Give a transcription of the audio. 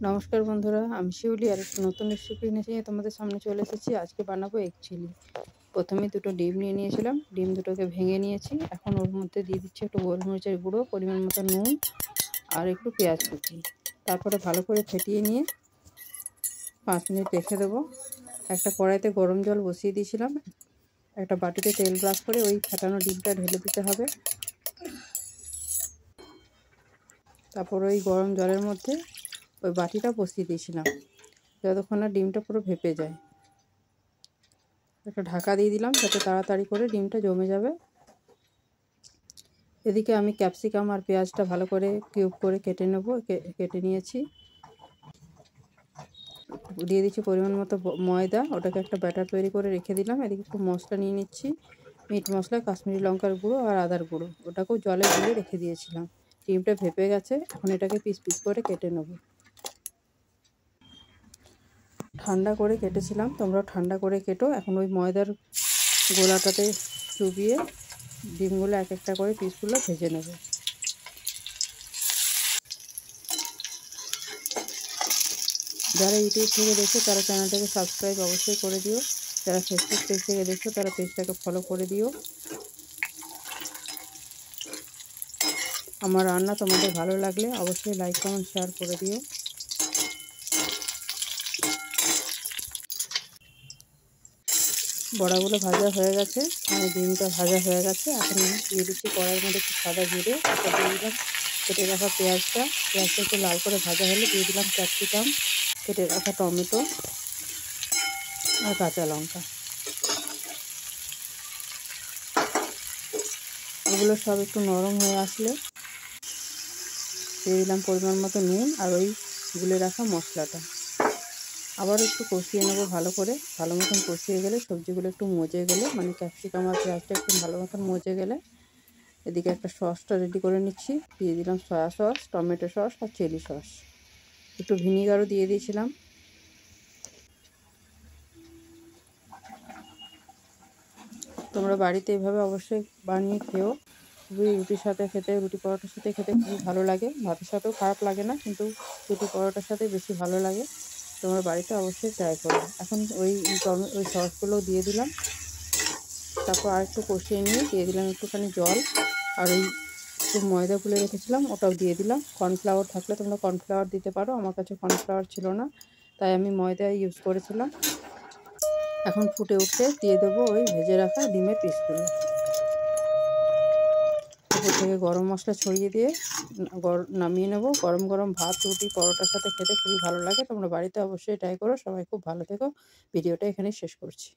নমস্কার বন্ধুরা, আমি শিউলি আর একটা নতুন রেসিপি নিয়ে তোমাদের সামনে চলে এসেছি। আজকে বানাবো এগ চিলি। প্রথমে দুটো ডিম নিয়ে নিয়েছিলাম, ডিম দুটোকে ভেঙে নিয়েছি। এখন ওর মধ্যে দিয়ে দিচ্ছি একটু গোলমরিচের গুঁড়ো, পরিমাণ মতো নুন আর একটু পেঁয়াজ কুচি। তারপরে ভালো করে ফেটিয়ে নিয়ে 5 মিনিট রেখে দেবো। একটা কড়াইতে গরম জল বসিয়ে দিয়েছিলাম, একটা বাটিতে তেল ব্রাশ করে ওই ফেটানো ডিমটা ঢেলে দিতে হবে। তারপর ওই গরম জলের মধ্যে ওই বাটিটা বসিয়ে দিয়েছিলাম যতক্ষণ না ডিমটা পুরো ভেপে যায়। একটা ঢাকা দিয়ে দিলাম যাতে তাড়াতাড়ি করে ডিমটা জমে যাবে। এদিকে আমি ক্যাপসিকাম আর পেঁয়াজটা ভালো করে কিউব করে কেটে নিয়েছি। দিয়ে দিচ্ছি পরিমাণ মতো ময়দা, ওটাকে একটা ব্যাটার তৈরি করে রেখে দিলাম। এদিকে একটু মশলা নিয়ে নিচ্ছি, মিট মশলা, কাশ্মীরি লঙ্কার গুঁড়ো আর আদার গুঁড়ো। ওটাকেও জলে গুলে রেখে দিয়েছিলাম। ডিমটা ভেপে গেছে, এখন এটাকে পিস পিস করে কেটে নেব। ঠান্ডা করে কেটেছিলাম, তোমরাও ঠান্ডা করে কেটো। এখন ওই ময়দার গোলাটাতে চুবিয়ে ডিমগুলো এক একটা করে পিসগুলো ভেজে নেব। যারা ইউটিউব থেকে দেখছো তারা চ্যানেলটাকে সাবস্ক্রাইব অবশ্যই করে দিও। যারা ফেসবুক পেজ থেকে দেখছো তারা পেজটাকে ফলো করে দিও। আমার রান্না তোমাদের ভালো লাগলে অবশ্যই লাইক কমেন্ট শেয়ার করে দিও। বড়াগুলো ভাজা হয়ে গেছে, মানে ডিমটা ভাজা হয়ে গেছে। এখন দিয়ে দিচ্ছি কড়াইয়ের মধ্যে একটু সাদা জিরে, দিয়ে দিলাম কেটে রাখা পেঁয়াজটা একটু লাল করে ভাজা হলে দিয়ে দিলাম ক্যাপসিকাম, কেটে রাখা টমেটো আর কাঁচা লঙ্কা। এগুলো সব একটু নরম হয়ে আসলে দিয়ে দিলাম পরিমাণ মতো নুন আর ওই গুলে রাখা মশলাটা। আবার একটু কষিয়ে নেবো ভালো করে। ভালো মতন কষিয়ে গেলে সবজিগুলো একটু মজে গেলে, মানে ক্যাপসিকাম আর পেঁয়াজটা একটু ভালো মতন মজে গেলে এদিকে একটা সসটা রেডি করে নিচ্ছি। দিয়ে দিলাম সয়া সস, টমেটো সস আর চিলি সস, একটু ভিনিগারও দিয়ে দিয়েছিলাম। তোমরা বাড়িতে এইভাবে অবশ্যই বানিয়ে খেও। খুবই রুটির সাথে খেতে, রুটি পরোটার সাথে খেতে খুবই ভালো লাগে। ভাতের সাথেও খারাপ লাগে না, কিন্তু রুটি পরোটার সাথে বেশি ভালো লাগে। তোমরা বাড়িতে অবশ্যই ট্রাই করো। এখন ওই সসগুলো দিয়ে দিলাম। তারপর আর একটু কষিয়ে নিয়ে দিয়ে দিলাম একটুখানি জল, আর ওই একটু ময়দা গুলে রেখেছিলাম ওটাও দিয়ে দিলাম। কর্নফ্লাওয়ার থাকলে তোমরা কর্নফ্লাওয়ার দিতে পারো, আমার কাছে কর্নফ্লাওয়ার ছিল না তাই আমি ময়দা ইউজ করেছিলাম। এখন ফুটে উঠতে দিয়ে দেবো ওই ভেজে রাখা ডিমের পিসগুলো। উপর থেকে গরম মশলা ছড়িয়ে দিয়ে নামিয়ে নেবো। গরম গরম ভাত, রুটি, পরোটার সাথে খেতে খুবই ভালো লাগে। তোমরা বাড়িতে অবশ্যই ট্রাই করো। সবাই খুব ভালো থেকো। ভিডিওটা এখানেই শেষ করছি।